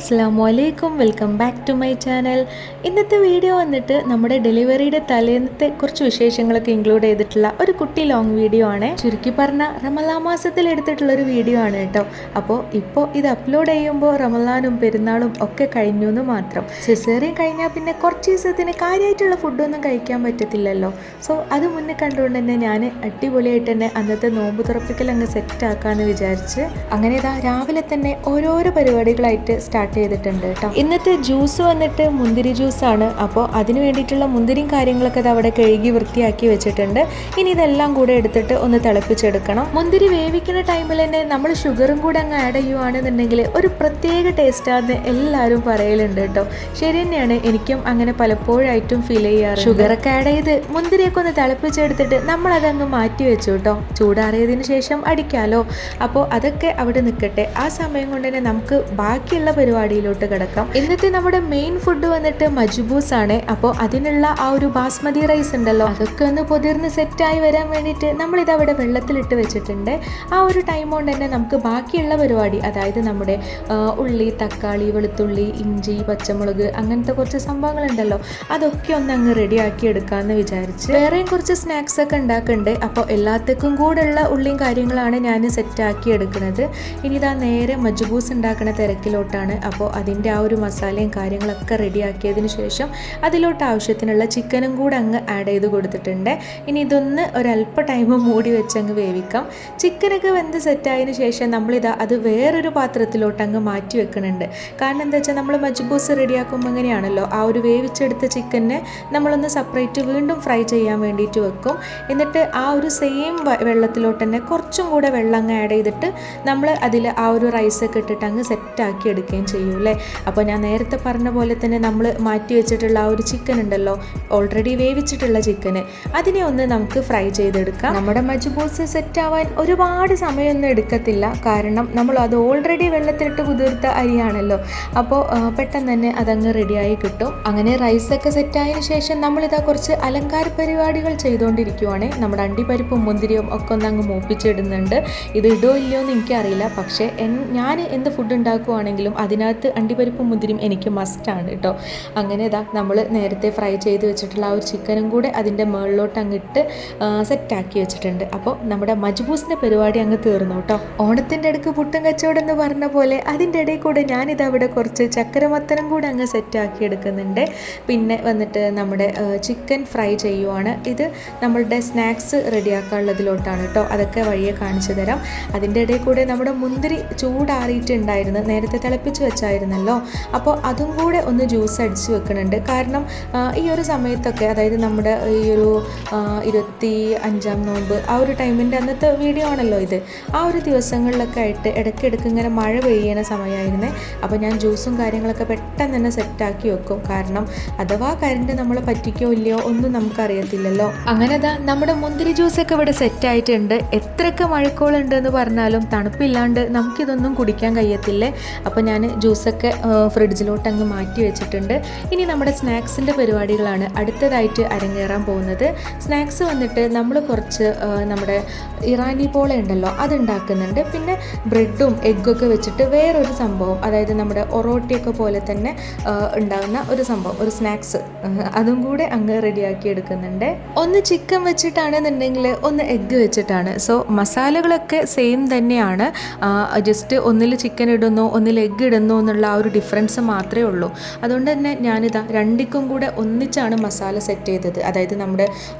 അസ്സലാമു അലൈക്കും, welcome back to my channel. ഇന്നത്തെ വീഡിയോ വന്നിട്ട് നമ്മുടെ ഡെലിവറിയുടെ തലേന്നത്തെ കുറച്ച് വിശേഷങ്ങളൊക്കെ ഇൻക്ലൂഡ് ചെയ്തിട്ടുള്ള ഒരു കുട്ടി ലോങ് വീഡിയോ ആണ്. ചുരുക്കി പറഞ്ഞ റമളാൻ മാസത്തിൽ എടുത്തിട്ടുള്ളൊരു വീഡിയോ ആണ് കേട്ടോ. അപ്പോൾ ഇത് അപ്ലോഡ് ചെയ്യുമ്പോൾ റമളാനും പെരുന്നാളും ഒക്കെ കഴിഞ്ഞു എന്ന് മാത്രം. സിസേറിയൻ കഴിഞ്ഞാൽ പിന്നെ കുറച്ച് ദിവസത്തിന് കാര്യമായിട്ടുള്ള ഫുഡൊന്നും കഴിക്കാൻ പറ്റത്തില്ലല്ലോ. സോ അത് മുന്നേ കണ്ടുകൊണ്ട് തന്നെ ഞാൻ അടിപൊളിയായിട്ട് തന്നെ അന്നത്തെ നോമ്പ് തുറപ്പിക്കൽ അങ്ങ് സെറ്റ് ആക്കാമെന്ന് വിചാരിച്ച് അങ്ങനെ രാവിലെ തന്നെ ഓരോരോ പരിപാടികളായിട്ട് സ്റ്റാർട്ട് ചെയ്തിട്ടുണ്ട് കേട്ടോ. ഇന്നത്തെ ജ്യൂസ് വന്നിട്ട് മുന്തിരി ജ്യൂസാണ്. അപ്പോൾ അതിന് വേണ്ടിയിട്ടുള്ള മുന്തിരിയും കാര്യങ്ങളൊക്കെ അവിടെ കഴുകി വൃത്തിയാക്കി വെച്ചിട്ടുണ്ട്. ഇനി ഇതെല്ലാം കൂടെ എടുത്തിട്ട് ഒന്ന് തിളപ്പിച്ചെടുക്കണം. മുന്തിരി വേവിക്കുന്ന ടൈമിൽ തന്നെ നമ്മൾ ഷുഗറും കൂടെ അങ്ങ് ആഡ് ചെയ്യുവാണെന്നുണ്ടെങ്കിൽ ഒരു പ്രത്യേക ടേസ്റ്റാന്ന് എല്ലാവരും പറയലുണ്ട് കേട്ടോ. ശരി തന്നെയാണ്, എനിക്കും അങ്ങനെ പലപ്പോഴായിട്ടും ഫീൽ ചെയ്യാറ്. ഷുഗറൊക്കെ ആഡ് ചെയ്ത് മുന്തിരിയൊക്കെ ഒന്ന് തിളപ്പിച്ചെടുത്തിട്ട് നമ്മളതങ്ങ് മാറ്റി വെച്ചു കേട്ടോ. ചൂടാറിയതിന് ശേഷം അടിക്കാമല്ലോ. അപ്പോൾ അതൊക്കെ അവിടെ നിൽക്കട്ടെ. ആ സമയം കൊണ്ട് തന്നെ നമുക്ക് ബാക്കിയുള്ള പരിപാടിയിലോട്ട് കിടക്കാം. ഇന്നത്തെ നമ്മുടെ മെയിൻ ഫുഡ് വന്നിട്ട് മജ്ബൂസ് ആണ്. അപ്പോൾ അതിനുള്ള ആ ഒരു ബാസ്മതി റൈസ് ഉണ്ടല്ലോ, അതൊക്കെ ഒന്ന് പൊതിർന്ന് സെറ്റായി വരാൻ വേണ്ടിയിട്ട് നമ്മളിത് അവിടെ വെള്ളത്തിലിട്ട് വെച്ചിട്ടുണ്ട്. ആ ഒരു ടൈം കൊണ്ട് തന്നെ നമുക്ക് ബാക്കിയുള്ള പരിപാടി, അതായത് നമ്മുടെ ഉള്ളി, തക്കാളി, വെളുത്തുള്ളി, ഇഞ്ചി, പച്ചമുളക്, അങ്ങനത്തെ കുറച്ച് സംഭവങ്ങളുണ്ടല്ലോ, അതൊക്കെ ഒന്ന് അങ്ങ് റെഡിയാക്കി എടുക്കാമെന്ന് വിചാരിച്ച് വേറെയും കുറച്ച് സ്നാക്സ് ഒക്കെ ഉണ്ടാക്കുന്നുണ്ട്. അപ്പോൾ എല്ലാത്തേക്കും കൂടെ ഉള്ള ഉള്ളിയും കാര്യങ്ങളാണ് ഞാൻ സെറ്റാക്കി എടുക്കുന്നത്. ഇനി ഇതാ നേരെ മജ്ബൂസ് ഉണ്ടാക്കുന്ന തിരക്കിലോട്ടാണ്. അപ്പോൾ അതിൻ്റെ ആ ഒരു മസാലയും കാര്യങ്ങളൊക്കെ റെഡിയാക്കിയതിന് ശേഷം അതിലോട്ട് ആവശ്യത്തിനുള്ള ചിക്കനും കൂടെ അങ്ങ് ആഡ് ചെയ്ത് കൊടുത്തിട്ടുണ്ട്. ഇനി ഇതൊന്ന് ഒരല്പ ടൈം മൂടി വെച്ച് അങ്ങ് വേവിക്കാം. ചിക്കനൊക്കെ വെന്ത് സെറ്റായതിനു ശേഷം നമ്മളിതാ അത് വേറൊരു പാത്രത്തിലോട്ട് അങ്ങ് മാറ്റി വെക്കുന്നുണ്ട്. കാരണം എന്താ വെച്ചാൽ നമ്മൾ മജ്ബൂസ് റെഡിയാക്കുമ്പോൾ എങ്ങനെയാണല്ലോ, ആ ഒരു വേവിച്ചെടുത്ത ചിക്കനെ നമ്മളൊന്ന് സെപ്പറേറ്റ് വീണ്ടും ഫ്രൈ ചെയ്യാൻ വേണ്ടിയിട്ട് വെക്കും. എന്നിട്ട് ആ ഒരു സെയിം വെള്ളത്തിലോട്ട് തന്നെ കുറച്ചും കൂടെ വെള്ളം അങ്ങ് ആഡ് ചെയ്തിട്ട് നമ്മൾ അതിൽ ആ ഒരു റൈസൊക്കെ ഇട്ടിട്ട് അങ്ങ് സെറ്റാക്കി എടുക്കുകയും ചെയ്യും അല്ലേ. അപ്പോൾ ഞാൻ നേരത്തെ പറഞ്ഞ പോലെ തന്നെ നമ്മൾ മാറ്റി വെച്ചിട്ടുള്ള ആ ഒരു ചിക്കൻ ഉണ്ടല്ലോ, ഓൾറെഡി വേവിച്ചിട്ടുള്ള ചിക്കന്, അതിനെ ഒന്ന് നമുക്ക് ഫ്രൈ ചെയ്തെടുക്കാം. നമ്മുടെ മജ്ബൂസ് സെറ്റാവാൻ ഒരുപാട് സമയമൊന്നും എടുക്കത്തില്ല. കാരണം നമ്മൾ അത് ഓൾറെഡി വെള്ളത്തിലിട്ട് കുതിർത്ത അരിയാണല്ലോ. അപ്പോൾ പെട്ടെന്ന് തന്നെ അതങ്ങ് റെഡിയായി കിട്ടും. അങ്ങനെ റൈസൊക്കെ സെറ്റായതിനു ശേഷം നമ്മളിതാ കുറച്ച് അലങ്കാര പരിപാടികൾ ചെയ്തുകൊണ്ടിരിക്കുവാണ്. നമ്മുടെ അണ്ടിപ്പരിപ്പും മുന്തിരിയും ഒക്കെ ഒന്ന് അങ്ങ് മൂപ്പിച്ചിടുന്നുണ്ട്. ഇത് ഇടോ ഇല്ലയോ എന്ന് എനിക്കറിയില്ല, പക്ഷേ ഞാൻ എന്ത് ഫുഡ് ഉണ്ടാക്കുവാണെങ്കിലും അതിനകത്ത് അണ്ടിപ്പരിപ്പും മുന്തിരിയും എനിക്ക് മസ്റ്റാണ് കേട്ടോ. അങ്ങനെ നമ്മൾ നേരത്തെ ഫ്രൈ ചെയ്ത് വെച്ചിട്ടുള്ള ആ ഒരു ചിക്കനും കൂടെ അതിൻ്റെ മുകളിലോട്ട് അങ്ങിട്ട് സെറ്റാക്കി വെച്ചിട്ടുണ്ട്. അപ്പോൾ നമ്മുടെ മജ്ബൂസിൻ്റെ പരിപാടി അങ്ങ് തീർന്നു കേട്ടോ. ഓണത്തിൻ്റെ ഇടയ്ക്ക് പുട്ടും കച്ചവടം എന്ന് പറഞ്ഞ പോലെ അതിൻ്റെ ഇടയിൽ കൂടെ ഞാനിതവിടെ കുറച്ച് ചക്കരമത്തനും കൂടെ അങ്ങ് സെറ്റാക്കി എടുക്കുന്നുണ്ട്. പിന്നെ വന്നിട്ട് നമ്മുടെ ചിക്കൻ ഫ്രൈ ചെയ്യുവാണ്. ഇത് നമ്മളുടെ സ്നാക്സ് റെഡിയാക്കാനുള്ളതിലോട്ടാണ് കേട്ടോ. അതൊക്കെ വഴിയെ കാണിച്ചു തരാം. അതിൻ്റെ ഇടയിൽ കൂടെ നമ്മുടെ മുന്തിരി ചൂടാറിയിട്ടുണ്ടായിരുന്നു, നേരത്തെ തിളപ്പിച്ച് വെച്ചായിരുന്നല്ലോ. അപ്പോൾ അതും കൂടെ ഒന്ന് ജ്യൂസ് അടിച്ച് വെക്കുന്നുണ്ട്. കാരണം ഈ ഒരു സമയത്തൊക്കെ, അതായത് നമ്മുടെ ഈ ഒരു 25-ാം നോമ്പ് ആ ഒരു ടൈമിൻ്റെ അന്നത്തെ വീഡിയോ ആണല്ലോ ഇത്, ആ ഒരു ദിവസങ്ങളിലൊക്കെ ആയിട്ട് ഇടയ്ക്കിടയ്ക്ക് ഇങ്ങനെ മഴ പെയ്യുന്ന സമയമായിരുന്നേ. അപ്പോൾ ഞാൻ ജ്യൂസും കാര്യങ്ങളൊക്കെ പെട്ടെന്ന് തന്നെ സെറ്റാക്കി വെക്കും. കാരണം അഥവാ കറണ്ട് നമ്മളെ പറ്റിക്കോ ഇല്ലയോ ഒന്നും നമുക്കറിയത്തില്ലല്ലോ. അങ്ങനെ നമ്മുടെ മുന്തിരി ജ്യൂസൊക്കെ ഇവിടെ സെറ്റായിട്ടുണ്ട്. എത്രയൊക്കെ മഴക്കോളുണ്ട് എന്ന് പറഞ്ഞാലും തണുപ്പില്ലാണ്ട് നമുക്കിതൊന്നും കുടിക്കാൻ കഴിയത്തില്ലേ. അപ്പോൾ ഞാൻ ജ്യൂസൊക്കെ ഫ്രിഡ്ജിലോട്ട് അങ്ങ് മാറ്റി വെച്ചിട്ടുണ്ട്. ഇനി നമ്മുടെ സ്നാക്സിൻ്റെ പരിപാടികളാണ് അടുത്തതായിട്ട് അരങ്ങേറാൻ പോകുന്നത്. സ്നാക്സ് വന്നിട്ട് നമ്മൾ കുറച്ച് നമ്മുടെ ഇറാനി പോള ഉണ്ടല്ലോ, അതുണ്ടാക്കുന്നുണ്ട്. പിന്നെ ബ്രെഡും എഗ്ഗൊക്കെ വെച്ചിട്ട് വേറൊരു സംഭവം, അതായത് നമ്മുടെ ഒറോട്ടിയൊക്കെ പോലെ തന്നെ ഉണ്ടാകുന്ന ഒരു സംഭവം, ഒരു സ്നാക്സ്, അതും കൂടെ അങ്ങ് റെഡിയാക്കി എടുക്കുന്നുണ്ട്. ഒന്ന് ചിക്കൻ വെച്ചിട്ടാണെന്നുണ്ടെങ്കിൽ ഒന്ന് എഗ്ഗ് വെച്ചിട്ടാണ്. സോ മസാലകളൊക്കെ സെയിം തന്നെയാണ്. ജസ്റ്റ് ഒന്നിൽ ചിക്കൻ ഇടുന്നു ഒന്നിൽ എഗ്ഗ് ഇടുന്നു എന്നുള്ള ആ ഒരു ഡിഫറൻസ് മാത്രമേ ഉള്ളൂ. അതുകൊണ്ട് തന്നെ ഞാനിതാ രണ്ടിക്കും കൂടെ ഒന്നിച്ചാണ് മസാല സെറ്റ് ചെയ്തത്. അതായത് നമ്മുടെ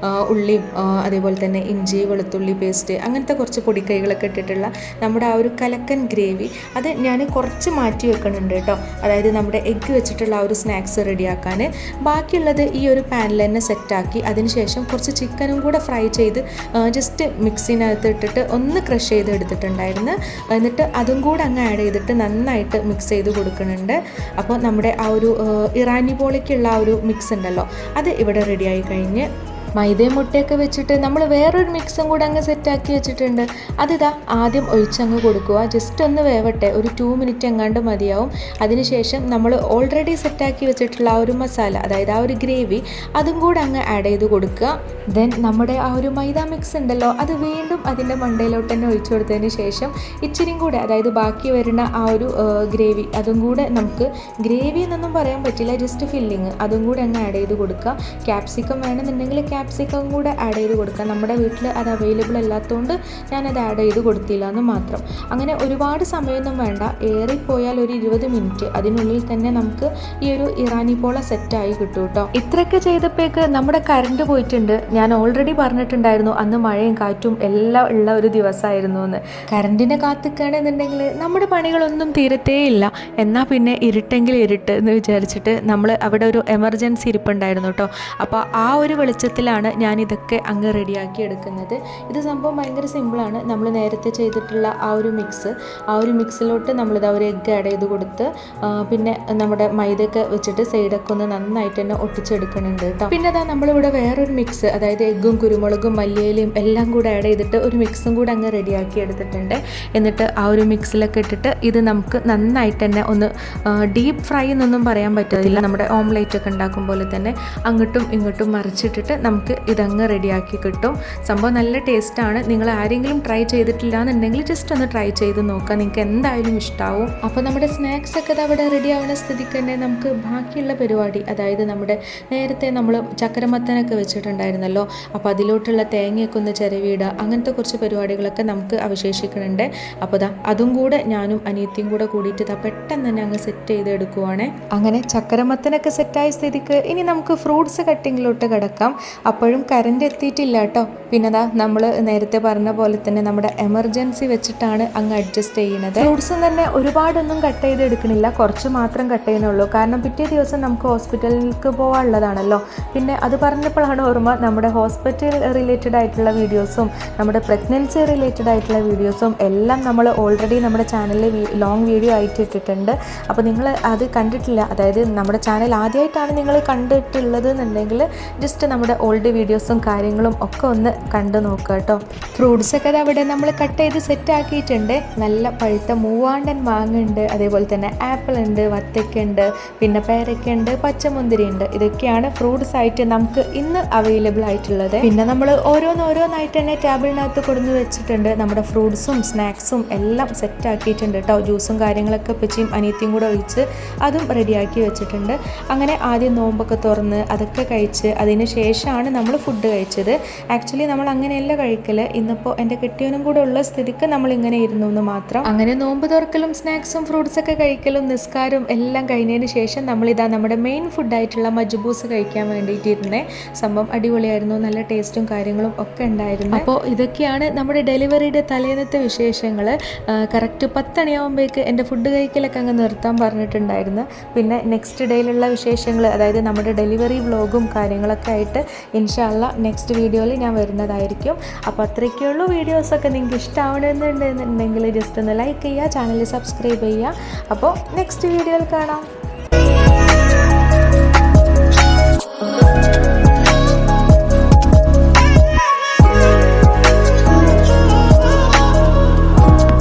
ഉള്ളിയും അതേപോലെ തന്നെ ഇഞ്ചി, വെളുത്തുള്ളി പേസ്റ്റ്, അങ്ങനത്തെ കുറച്ച് പൊടിക്കൈകളൊക്കെ ഇട്ടിട്ടുള്ള നമ്മുടെ ആ ഒരു കലക്കൻ ഗ്രേവി, അത് ഞാൻ കുറച്ച് മാറ്റി വെക്കുന്നുണ്ട് കേട്ടോ. അതായത് നമ്മുടെ എഗ്ഗ് വെച്ചിട്ടുള്ള ആ ഒരു സ്നാക്സ് റെഡിയാക്കാൻ. ബാക്കിയുള്ളത് ഈ ഒരു പാനിൽ തന്നെ സെറ്റാക്കി അതിനുശേഷം കുറച്ച് ചിക്കനും കൂടെ ഫ്രൈ ചെയ്ത് ജസ്റ്റ് മിക്സിനകത്ത് ഇട്ടിട്ട് ഒന്ന് ക്രഷ് ചെയ്ത് എടുത്തിട്ടുണ്ടായിരുന്നു. എന്നിട്ട് അതും കൂടെ അങ്ങ് ആഡ് ചെയ്തിട്ട് നന്നായിട്ട് മിക്സ് ചെയ്ത് കൊടുക്കുന്നുണ്ട്. അപ്പോൾ നമ്മുടെ ആ ഒരു ഇറാനി പോളയ്ക്കുള്ള ആ ഒരു മിക്സ് ഉണ്ടല്ലോ, അത് ഇവിടെ റെഡിയായി കഴിഞ്ഞ് മൈദയും മുട്ടയൊക്കെ വെച്ചിട്ട് നമ്മൾ വേറൊരു മിക്സും കൂടെ അങ്ങ് സെറ്റാക്കി വെച്ചിട്ടുണ്ട്. അതിതാ ആദ്യം ഒഴിച്ചങ്ങ് കൊടുക്കുക. ജസ്റ്റ് ഒന്ന് വേവട്ടെ, ഒരു 2 മിനിറ്റ് എങ്ങാണ്ട് മതിയാവും. അതിനുശേഷം നമ്മൾ ഓൾറെഡി സെറ്റാക്കി വെച്ചിട്ടുള്ള ആ ഒരു മസാല, അതായത് ആ ഒരു ഗ്രേവി, അതും കൂടെ അങ്ങ് ആഡ് ചെയ്ത് കൊടുക്കുക. ദെൻ നമ്മുടെ ആ ഒരു മൈദ മിക്സ് ഉണ്ടല്ലോ, അത് വീണ്ടും അതിൻ്റെ മണ്ടയിലോട്ട് തന്നെ ഒഴിച്ചു കൊടുത്തതിന് ശേഷം ഇച്ചിരിയും കൂടെ, അതായത് ബാക്കി വരുന്ന ആ ഒരു ഗ്രേവി, അതും കൂടെ നമുക്ക് ഗ്രേവി എന്നൊന്നും പറയാൻ പറ്റില്ല, ജസ്റ്റ് ഫില്ലിങ്, അതും കൂടെ അങ്ങ് ആഡ് ചെയ്ത് കൊടുക്കുക. ക്യാപ്സിക്കം വേണമെന്നുണ്ടെങ്കിൽ ക്യാപ്സിക്കം കൂടെ ആഡ് ചെയ്ത് കൊടുക്കുക. നമ്മുടെ വീട്ടിൽ അത് അവൈലബിൾ അല്ലാത്തതുകൊണ്ട് ഞാനത് ആഡ് ചെയ്ത് കൊടുത്തില്ല എന്ന് മാത്രം. അങ്ങനെ ഒരുപാട് സമയമൊന്നും വേണ്ട, ഏറിപ്പോയാൽ ഒരു 20 മിനിറ്റ്, അതിനുള്ളിൽ തന്നെ നമുക്ക് ഈ ഒരു ഇറാനി പോള സെറ്റായി കിട്ടും കേട്ടോ. ഇത്രയൊക്കെ ചെയ്തപ്പോഴേക്ക് നമ്മുടെ കറണ്ട് പോയിട്ടുണ്ട്. ഞാൻ ഓൾറെഡി പറഞ്ഞിട്ടുണ്ടായിരുന്നു അന്ന് മഴയും കാറ്റും എല്ലാം ഉള്ള ഒരു ദിവസമായിരുന്നു എന്ന്. കറണ്ടിനെ കാത്തിക്കുകയാണെന്നുണ്ടെങ്കിൽ നമ്മുടെ പണികളൊന്നും തീരത്തേയില്ല. എന്നാൽ പിന്നെ ഇരുട്ടെങ്കിൽ ഇരുട്ട് എന്ന് വിചാരിച്ചിട്ട് നമ്മൾ അവിടെ ഒരു എമർജൻസി ഇരിപ്പുണ്ടായിരുന്നു കേട്ടോ. അപ്പോൾ ആ ഒരു വെളിച്ചത്തിലാണ് ഞാനിതൊക്കെ അങ്ങ് റെഡിയാക്കി എടുക്കുന്നത്. ഇത് സംഭവം ഭയങ്കര സിമ്പിളാണ്. നമ്മൾ നേരത്തെ ചെയ്തിട്ടുള്ള ആ ഒരു മിക്സിലോട്ട് നമ്മളിത് ഒരു എഗ്ഗ് ആഡ് ചെയ്ത് കൊടുത്ത് പിന്നെ നമ്മുടെ മൈദയൊക്കെ വെച്ചിട്ട് സൈഡൊക്കെ ഒന്ന് നന്നായിട്ട് തന്നെ ഒട്ടിച്ചെടുക്കുന്നുണ്ട് കേട്ടോ. പിന്നെ അതാ നമ്മളിവിടെ വേറൊരു മിക്സ്, അതായത് എഗ്ഗും കുരുമുളകും മല്ലിയിലയും എല്ലാം കൂടെ ആഡ് ചെയ്തിട്ട് ഒരു മിക്സും കൂടെ അങ്ങ് റെഡിയാക്കി എടുത്തിട്ടുണ്ട്. എന്നിട്ട് ആ ഒരു മിക്സിലൊക്കെ ഇട്ടിട്ട് ഇത് നമുക്ക് നന്നായിട്ട് തന്നെ ഒന്ന് ഡീപ്പ് ഫ്രൈ എന്നൊന്നും പറയാൻ പറ്റത്തില്ല, നമ്മുടെ ഓംലേറ്റ് ഒക്കെ ഉണ്ടാക്കും പോലെ തന്നെ അങ്ങോട്ടും ഇങ്ങോട്ടും മറിച്ചിട്ടിട്ട് നമുക്ക് ഇതങ്ങ് റെഡിയാക്കി കിട്ടും. സംഭവം നല്ല ടേസ്റ്റാണ്. നിങ്ങൾ ആരെങ്കിലും ട്രൈ ചെയ്തിട്ടില്ല എന്നുണ്ടെങ്കിൽ ജസ്റ്റ് ഒന്ന് ട്രൈ ചെയ്ത് നോക്കുക, നിങ്ങൾക്ക് എന്തായാലും ഇഷ്ടമാവും. അപ്പോൾ നമ്മുടെ സ്നാക്സ് ഒക്കെ അവിടെ റെഡി ആവുന്ന സ്ഥിതിക്ക് തന്നെ നമുക്ക് ബാക്കിയുള്ള പരിപാടി, അതായത് നമ്മുടെ നേരത്തെ നമ്മൾ ചക്കരമത്തനൊക്കെ വെച്ചിട്ടുണ്ടായിരുന്നല്ലോ, അപ്പോൾ അതിലോട്ടുള്ള തേങ്ങയൊക്കെ ഒന്ന് ചിരവിയിടുക, അങ്ങനത്തെ കുറച്ച് പരിപാടികളൊക്കെ നമുക്ക് അവശേഷിക്കുന്നുണ്ട്. അപ്പോൾ അതും കൂടെ ഞാനും അനിയത്തിയും കൂടെ കൂടിയിട്ട് പെട്ടെന്ന് തന്നെ അങ്ങ് സെറ്റ് ചെയ്ത് എടുക്കുവാണ്. അങ്ങനെ ചക്കരമത്തനൊക്കെ സെറ്റായ സ്ഥിതിക്ക് ഇനി നമുക്ക് ഫ്രൂട്ട്സ് കട്ടിങ്ങിലോട്ട് കിടക്കാം. അപ്പോഴും കറണ്ട് എത്തിയിട്ടില്ല കേട്ടോ. പിന്നെ നമ്മൾ നേരത്തെ പറഞ്ഞ പോലെ തന്നെ നമ്മുടെ എമർജൻസി വെച്ചിട്ടാണ് അങ്ങ് അഡ്ജസ്റ്റ് ചെയ്യുന്നത്. ഫ്രൂട്ട്സും തന്നെ ഒരുപാടൊന്നും കട്ട് ചെയ്ത് എടുക്കണില്ല, കുറച്ച് മാത്രം കട്ട് ചെയ്യുന്നുള്ളൂ. കാരണം പിറ്റേ ദിവസം നമുക്ക് ഹോസ്പിറ്റലിലേക്ക് പോകാനുള്ളതാണല്ലോ. പിന്നെ അത് പറഞ്ഞപ്പോഴാണ് ഓർമ്മ, നമ്മുടെ ഹോസ്പിറ്റൽ റിലേറ്റഡ് ആയിട്ടുള്ള വീഡിയോസും നമ്മുടെ പ്രഗ്നൻസി റിലേറ്റഡ് ആയിട്ടുള്ള വീഡിയോസും എല്ലാം നമ്മൾ ഓൾറെഡി നമ്മുടെ ചാനലിൽ ലോങ് വീഡിയോ ആയിട്ട് ഇട്ടിട്ടുണ്ട്. അപ്പോൾ നിങ്ങൾ അത് കണ്ടിട്ടില്ല, അതായത് നമ്മുടെ ചാനൽ ആദ്യമായിട്ടാണ് നിങ്ങൾ കണ്ടിട്ടുള്ളത് എന്നുണ്ടെങ്കിൽ ജസ്റ്റ് നമ്മുടെ ഓൾഡ് വീഡിയോസും കാര്യങ്ങളും ഒക്കെ ഒന്ന് കണ്ടു നോക്കുക കേട്ടോ. ഫ്രൂട്ട്സൊക്കെ അവിടെ നമ്മൾ കട്ട് ചെയ്ത് സെറ്റ് ആക്കിയിട്ടുണ്ട്. നല്ല പഴുത്ത മൂവാണ്ടൻ മാങ്ങ ഉണ്ട്, അതേപോലെ തന്നെ ആപ്പിൾ ഉണ്ട്, വത്തക്ക ഉണ്ട്, പിന്നെ പേരക്ക ഉണ്ട്, പച്ചമുന്തിരി ഉണ്ട്. ഇതൊക്കെയാണ് ഫ്രൂട്ട്സ് ആയിട്ട് നമുക്ക് ഇന്ന് അവൈലബിൾ ആയിട്ടുള്ളത്. പിന്നെ നമ്മൾ ഓരോന്നായിട്ട് തന്നെ ടേബിളിനകത്ത് കൊടുന്ന് വെച്ചിട്ടുണ്ട്. നമ്മുടെ ഫ്രൂട്ട്സും സ്നാക്സും എല്ലാം സെറ്റ് ആക്കിയിട്ടുണ്ട് കേട്ടോ. ജ്യൂസും കാര്യങ്ങളൊക്കെ പിച്ചിയും അനിയത്തിയും കൂടെ ഒഴിച്ച് അതും റെഡിയാക്കി വെച്ചിട്ടുണ്ട്. അങ്ങനെ ആദ്യം നോമ്പൊക്കെ തുറന്ന് അതൊക്കെ കഴിച്ച് അതിന് ശേഷമാണ് നമ്മൾ ഫുഡ് കഴിച്ചത്. ആക്ച്വലി നമ്മൾ അങ്ങനെയല്ല കഴിക്കൽ. ഇന്നിപ്പോൾ എൻ്റെ കെട്ടിയവനും കൂടെ ഉള്ള സ്ഥിതിക്ക് നമ്മളിങ്ങനെ ഇരുന്നു എന്ന് മാത്രം. അങ്ങനെ നോമ്പ് തുറക്കലും സ്നാക്സും ഫ്രൂട്ട്സൊക്കെ കഴിക്കലും നിസ്കാരവും എല്ലാം കഴിഞ്ഞതിന് ശേഷം നമ്മളിതാ നമ്മുടെ മെയിൻ ഫുഡായിട്ടുള്ള മജ്ബൂസ് കഴിക്കാൻ വേണ്ടിയിട്ടിരുന്നേ. സംഭവം അടിപൊളിയായിരുന്നു, നല്ല ടേസ്റ്റും കാര്യങ്ങളും ഒക്കെ ഉണ്ടായിരുന്നു. അപ്പോൾ ഇതൊക്കെയാണ് നമ്മുടെ ഡെലിവറിയുടെ തലേന്നത്തെ വിശേഷങ്ങൾ. കറക്റ്റ് 10 മണിയാകുമ്പോഴേക്ക് എൻ്റെ ഫുഡ് കഴിക്കലൊക്കെ അങ്ങ് നിർത്താൻ പറഞ്ഞിട്ടുണ്ടായിരുന്നു. പിന്നെ നെക്സ്റ്റ് ഡേയിലുള്ള വിശേഷങ്ങൾ, അതായത് നമ്മുടെ ഡെലിവറി വ്ലോഗും കാര്യങ്ങളൊക്കെ ആയിട്ട് ഇൻഷാ അല്ലാഹ് നെക്സ്റ്റ് വീഡിയോയിൽ ഞാൻ വരുന്നതായിരിക്കും. അപ്പോൾ അത്രയ്ക്കുള്ളൂ. വീഡിയോസൊക്കെ നിങ്ങൾക്ക് ഇഷ്ടമാവണമെന്നുണ്ടെങ്കിൽ ജസ്റ്റ് ഒന്ന് ലൈക്ക് ചെയ്യുക, ചാനൽ സബ്സ്ക്രൈബ് ചെയ്യുക. അപ്പോൾ നെക്സ്റ്റ് വീഡിയോയിൽ കാണാം.